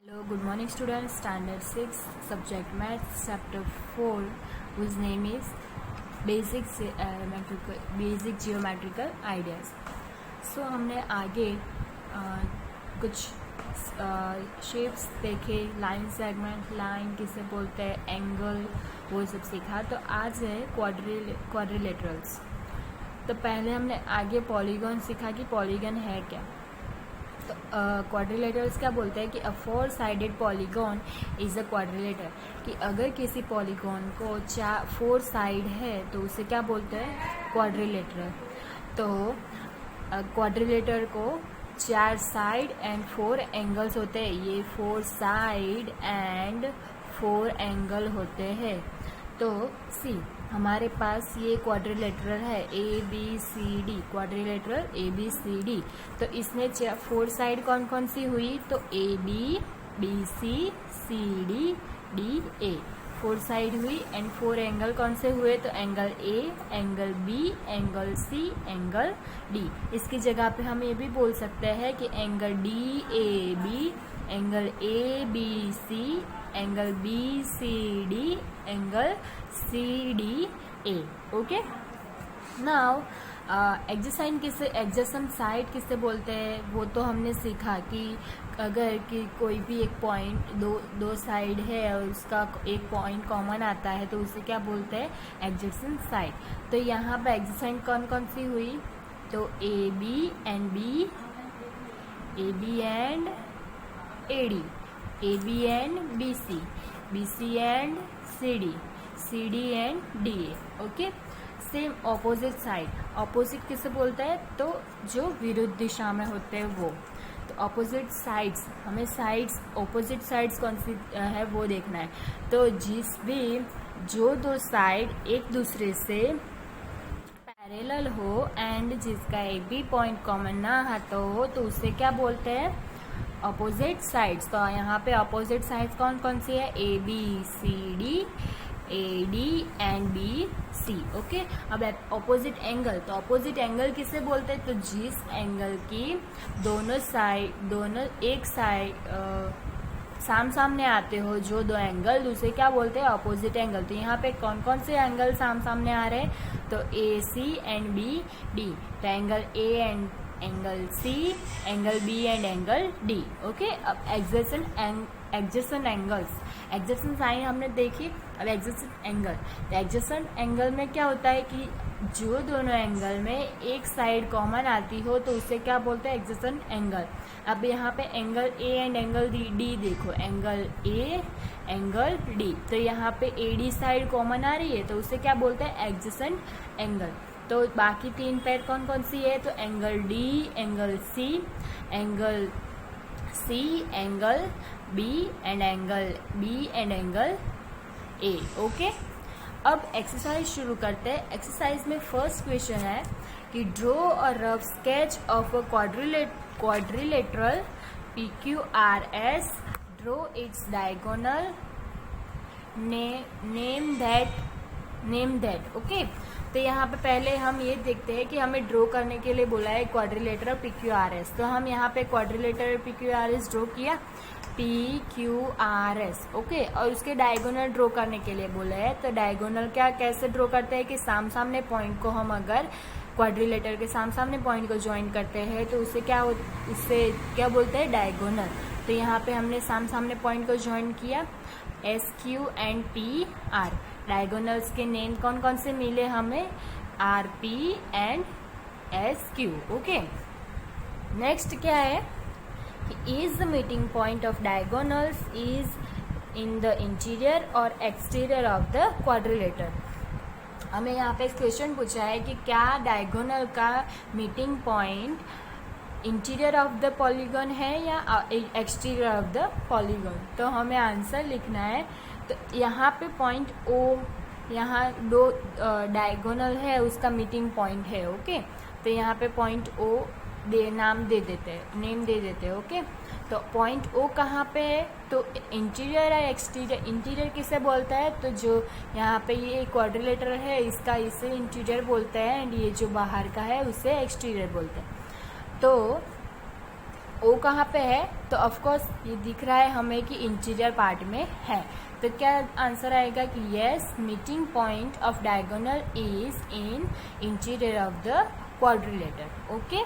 Hello, good morning students. Standard 6, subject Maths, chapter 4, whose name is Basic Geometrical Ideas. So हमने आगे कुछ shapes देखे, line segment, line किसे बोलते हैं, एंगल, वो सब सीखा. तो आज है क्वाड्रिलेटरल्स. तो पहले हमने आगे पॉलीगॉन सीखा कि पॉलीगॉन है क्या. तो क्वाड्रिलेटरल्स क्या बोलते हैं कि अ 4 sided polygon is a quadrilateral. कि अगर किसी पॉलीगॉन को 4 साइड है तो उसे क्या बोलते हैं, क्वाड्रिलेटर. तो क्वाड्रिलेटर को 4 साइड एंड 4 एंगल्स होते हैं. ये 4 साइड एंड 4 एंगल होते हैं. तो सी हमारे पास ये क्वाड्रिलेटरल है A B C D, quadrilateral A B C D. तो इसमें 4 साइड कौन कौन सी हुई, तो A B C C D A 4 side हुई. एंड 4 एंगल कौन से हुए, तो angle A, angle B, angle C, angle D. इसकी जगह पे हम ये भी बोल सकते हैं कि angle D A B, angle A B C, angle B C D, angle C D A. Okay. Now adjacent side किससे बोलते हैं, वो तो हमने सीखा कि अगर कि कोई भी एक पॉइंट दो साइड है और उसका एक पॉइंट कॉमन आता है तो उसे क्या बोलते हैं, एडजेसेंट साइड. तो यहाँ पे एडजेसेंट कौन कौन सी हुई, तो A B and B, A B and A D, A B and B C and C D and D A. Okay. Same opposite side, opposite किसे बोलता है, तो जो विरुद्ध दिशा में होते हैं वो. तो ऑपोजिट साइड्स, हमें साइड्स, ऑपोजिट साइड्स कौन सी है वो देखना है. तो जो दो साइड एक दूसरे से पैरेलल हो एंड जिसका एक भी पॉइंट कॉमन ना आता हो तो उसे क्या बोलते हैं, ऑपोजिट साइड्स. तो यहाँ पे ऑपोजिट साइड्स कौन कौन सी है, A B C D, A D and B C. Okay. अब ऑपोजिट एंगल, तो ऑपोजिट एंगल किसे बोलते हैं, तो जिस एंगल की दोनों एक साइड सामने आते हो, जो दो एंगल, उसे क्या बोलते हैं, ऑपोजिट एंगल. तो यहाँ पे कौन कौन से एंगल सामने आ रहे हैं, तो A C and B D. तो angle A and angle C, angle B and angle D. Okay. अब एडजेसेंट एंगल्स, एडजेसेंट साइन हमने देखी. अब एडजेसेंट एंगल, तो एडजेसेंट एंगल में क्या होता है कि जो दोनों एंगल में एक साइड कॉमन आती हो तो उसे क्या बोलते हैं, एडजेसेंट एंगल. अब यहाँ पे angle A and angle D देखो, एंगल ए, एंगल डी. तो यहाँ पे ए डी साइड कॉमन आ रही है तो उसे क्या बोलते हैं, एडजेसेंट एंगल. तो बाकी 3 पैर कौन कौन सी है, तो angle D, angle C, angle B and angle A. Okay. अब एक्सरसाइज शुरू करते हैं. एक्सरसाइज में फर्स्ट क्वेश्चन है कि draw a rough sketch of a quadrilateral PQRS, draw its diagonal, name that. Okay. तो यहाँ पे पहले हम ये देखते हैं कि हमें ड्रॉ करने के लिए बोला है क्वाड्रिलेटरल PQRS. तो हम यहाँ पे क्वाड्रिलेटरल PQRS ड्रॉ किया, PQRS. ओके. और उसके डायगोनल ड्रॉ करने के लिए बोला है. तो डायगोनल कैसे ड्रॉ करते हैं कि सामने पॉइंट को हम अगर क्वाड्रिलेटर के सामने पॉइंट को ज्वाइन करते हैं तो उससे क्या बोलते हैं, डायगोनल. तो यहाँ पे हमने सामने पॉइंट को ज्वाइन किया, SQ एंड PR. डायगोनल्स के नेम कौन कौन से मिले हमें, RP and SQ. Okay. Next क्या है, is the meeting point of diagonals is in the interior or exterior of the quadrilateral. हमें यहाँ पे क्वेश्चन पूछा है कि क्या डायगोनल का meeting point interior of the polygon है या एक्सटीरियर ऑफ द पॉलीगॉन. तो हमें आंसर लिखना है. तो यहाँ पे पॉइंट O, यहाँ 2 डायगोनल है, उसका मीटिंग पॉइंट है. ओके. तो यहाँ पे पॉइंट O नेम दे देते हैं. ओके. तो पॉइंट O कहाँ पे है, तो इंटीरियर है, एक्सटीरियर. इंटीरियर किसे बोलता है, तो जो यहाँ पे ये क्वाड्रिलेटर है इसे इंटीरियर बोलते हैं एंड ये जो बाहर का है उसे एक्सटीरियर बोलते हैं. तो ओ कहाँ पे है, तो ऑफ कोर्स ये दिख रहा है हमें कि इंटीरियर पार्ट में है, तो क्या आंसर आएगा कि yes, meeting point of diagonal is in interior of the quadrilateral. Okay,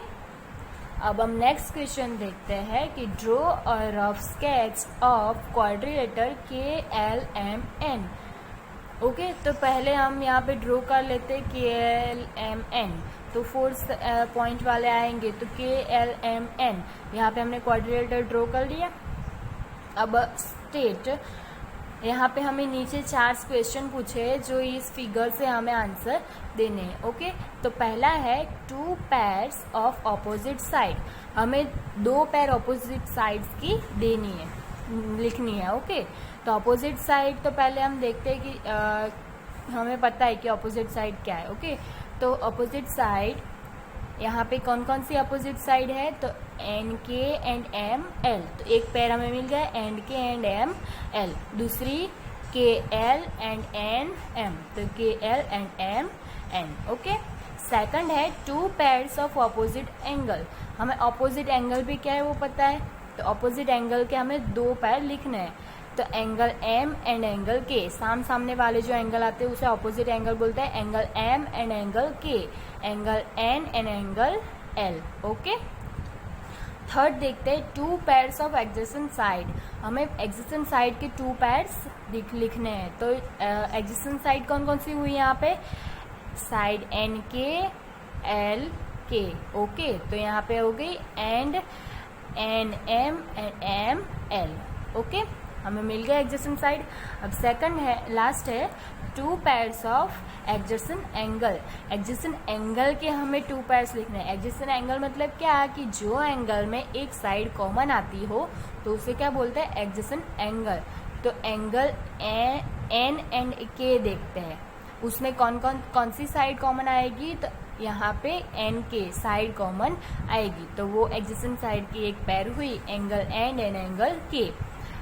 अब हम नेक्स्ट क्वेश्चन देखते हैं कि draw a rough sketch of quadrilateral KLMN। Okay, तो पहले हम यहाँ पे ड्रॉ कर लेते KLMN, तो 4 पॉइंट वाले आएंगे, तो KLMN यहाँ पे हमने क्वाड्रिलेटर ड्रॉ कर लिया। अब स्टेट, यहाँ पे हमें नीचे 4 क्वेश्चन पूछे जो इस फिगर से हमें आंसर देने हैं। ओके, तो पहला है 2 पेयर्स ऑफ ऑपोजिट साइड, हमें 2 पेयर ऑपोजिट साइड्स की देनी है, लिखनी है। ओके, तो ऑपोजिट साइड, तो पहले हम देखते हैं कि हमें पता है कि ऑपोजिट साइड क्या है। ओके, तो ऑपोजिट साइड यहाँ पे कौन कौन सी अपोजिट साइड है, तो NK एंड ML, तो एक पेयर हमें मिल गया NK एंड ML, दूसरी KL एंड NM, तो KL and MN। Okay, second है 2 पेयर्स ऑफ ऑपोजिट एंगल, हमें ऑपोजिट एंगल भी क्या है वो पता है, तो ऑपोजिट एंगल के हमें 2 पेयर लिखने हैं, तो angle M and angle K, सामने वाले जो एंगल आते हैं उसे ऑपोजिट एंगल बोलते हैं, angle M and angle K, angle N and angle L। Okay, third देखते हैं 2 पेयर्स ऑफ एडजेसेंट साइड, हमें एडजेसेंट साइड के 2 पेयर्स लिखने हैं, तो एडजेसेंट साइड कौन कौन सी हुई यहाँ पे, साइड NK LK। ओके, तो यहाँ पे हो गई and NM and ML। Okay, हमें मिल गया एडजेसेंट साइड। अब सेकंड है, लास्ट है 2 pairs of adjacent angle, adjacent angle के हमें 2 पेयर्स लिखने हैं। एडजेसेंट एंगल मतलब क्या, कि जो एंगल में एक साइड कॉमन आती हो तो उसे क्या बोलते हैं, एडजेसेंट एंगल। तो एंगल N एंड K देखते हैं, उसमें कौन सी साइड कॉमन आएगी, तो यहाँ पे NK साइड कॉमन आएगी, तो वो एडजेसेंट साइड की एक पेयर हुई, angle N and angle K।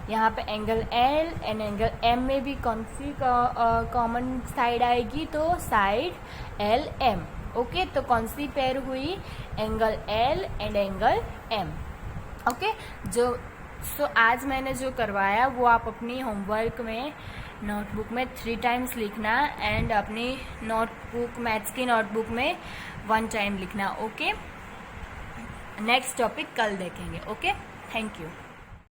यहाँ पे angle L and angle M में भी कौन सी कॉमन साइड आएगी, तो साइड LM। ओके, तो कौन सी पेयर हुई, angle L and angle M। Okay, so आज मैंने जो करवाया वो आप अपनी होमवर्क में नोटबुक में 3 टाइम्स लिखना, एंड अपनी नोटबुक, मैथ्स की नोटबुक में 1 टाइम लिखना। ओके, नेक्स्ट टॉपिक कल देखेंगे। Okay, thank you.